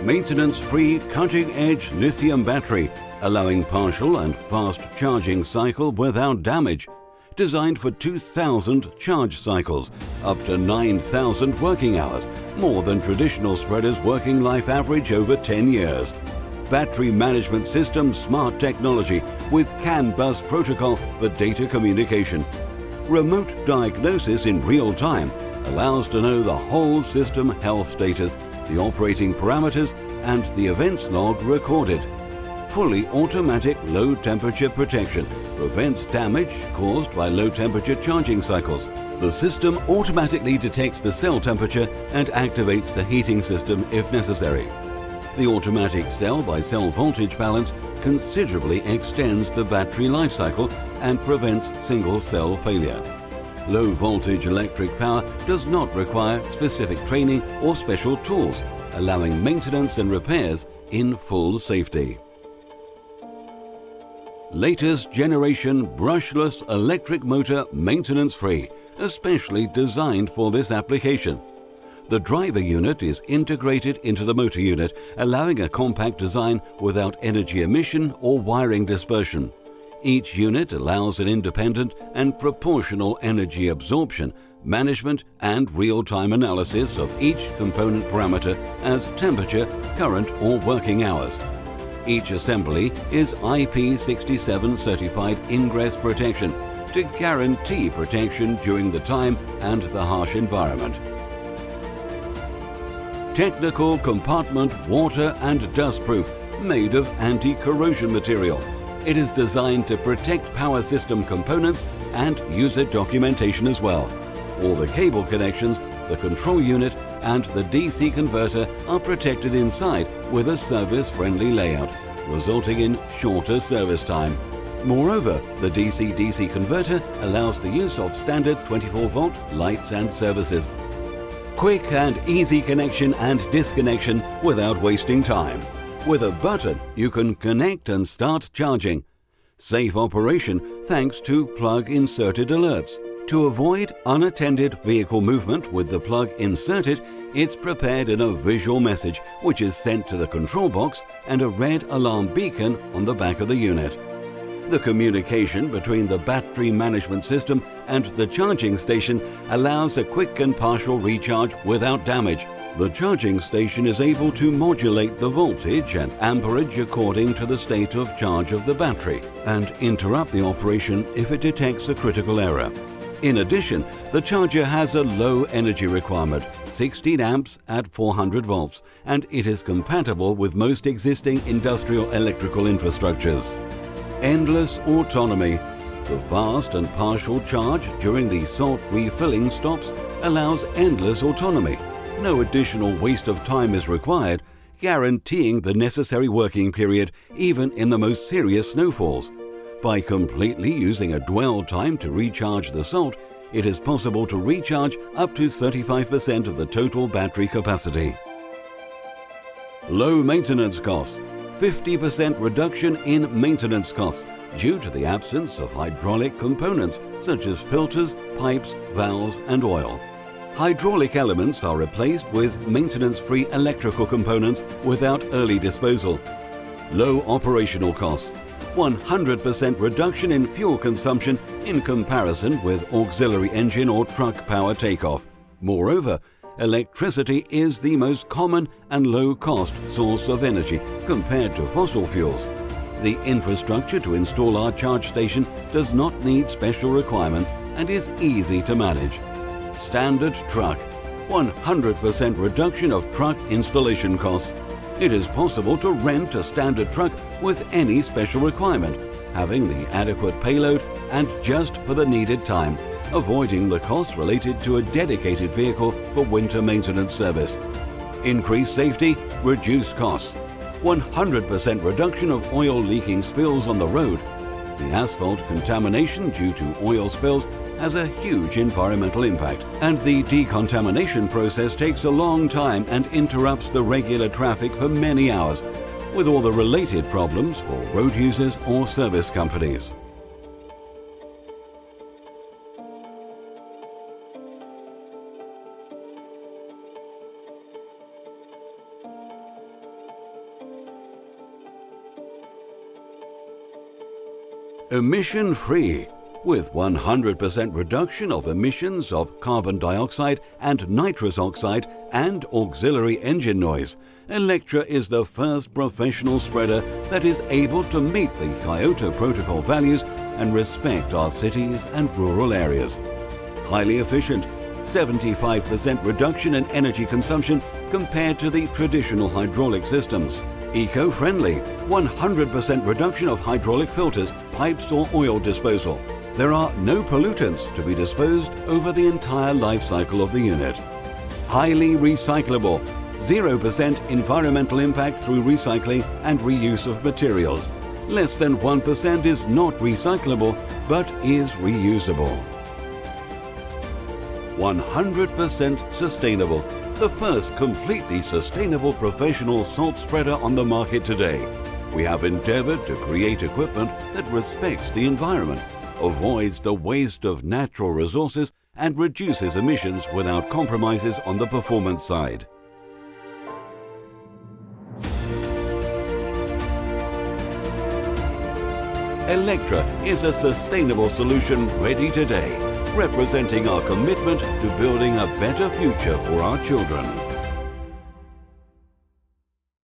maintenance-free cutting-edge lithium battery, allowing partial and fast charging cycle without damage. Designed for 2,000 charge cycles, up to 9,000 working hours, more than traditional spreaders' working life average over 10 years. Battery management system smart technology with CAN bus protocol for data communication. Remote diagnosis in real time allows to know the whole system health status, the operating parameters and the events log recorded. Fully automatic low temperature protection prevents damage caused by low temperature charging cycles. The system automatically detects the cell temperature and activates the heating system if necessary. The automatic cell-by-cell voltage balance considerably extends the battery life cycle and prevents single cell failure. Low voltage electric power does not require specific training or special tools, allowing maintenance and repairs in full safety. Latest generation brushless electric motor, maintenance-free, especially designed for this application. The driver unit is integrated into the motor unit, allowing a compact design without energy emission or wiring dispersion. Each unit allows an independent and proportional energy absorption, management and real-time analysis of each component parameter as temperature, current or working hours. Each assembly is IP67 certified ingress protection to guarantee protection during the time and the harsh environment. Technical compartment water and dust proof, made of anti-corrosion material. It is designed to protect power system components and user documentation as well. All the cable connections, the control unit and the DC converter are protected inside with a service-friendly layout, resulting in shorter service time. Moreover, the DC-DC converter allows the use of standard 24-volt lights and services. Quick and easy connection and disconnection without wasting time. With a button, you can connect and start charging. Safe operation thanks to plug inserted alerts. To avoid unattended vehicle movement with the plug inserted, it's prepared in a visual message which is sent to the control box and a red alarm beacon on the back of the unit. The communication between the battery management system and the charging station allows a quick and partial recharge without damage. The charging station is able to modulate the voltage and amperage according to the state of charge of the battery and interrupt the operation if it detects a critical error. In addition, the charger has a low energy requirement, 16 amps at 400 volts, and it is compatible with most existing industrial electrical infrastructures. Endless autonomy. The fast and partial charge during the salt refilling stops allows endless autonomy. No additional waste of time is required, guaranteeing the necessary working period even in the most serious snowfalls. By completely using a dwell time to recharge the salt, it is possible to recharge up to 35% of the total battery capacity. Low maintenance costs. 50% reduction in maintenance costs due to the absence of hydraulic components such as filters, pipes, valves and oil. Hydraulic elements are replaced with maintenance-free electrical components without early disposal. Low operational costs. 100% reduction in fuel consumption in comparison with auxiliary engine or truck power takeoff. Moreover, electricity is the most common and low-cost source of energy compared to fossil fuels. The infrastructure to install our charge station does not need special requirements and is easy to manage. Standard truck. 100% reduction of truck installation costs. It is possible to rent a standard truck with any special requirement, having the adequate payload and just for the needed time, avoiding the costs related to a dedicated vehicle for winter maintenance service. Increased safety, reduced costs. 100% reduction of oil leaking spills on the road. The asphalt contamination due to oil spills has a huge environmental impact, and the decontamination process takes a long time and interrupts the regular traffic for many hours, with all the related problems for road users or service companies. Emission-free, with 100% reduction of emissions of carbon dioxide and nitrous oxide and auxiliary engine noise. Electra is the first professional spreader that is able to meet the Kyoto Protocol values and respect our cities and rural areas. Highly efficient, 75% reduction in energy consumption compared to the traditional hydraulic systems. Eco-friendly, 100% reduction of hydraulic filters, pipes or oil disposal. There are no pollutants to be disposed over the entire life cycle of the unit. Highly recyclable, 0% environmental impact through recycling and reuse of materials. Less than 1% is not recyclable but is reusable. 100% sustainable, the first completely sustainable professional salt spreader on the market today. We have endeavored to create equipment that respects the environment, avoids the waste of natural resources and reduces emissions without compromises on the performance side. Electra is a sustainable solution ready today, representing our commitment to building a better future for our children.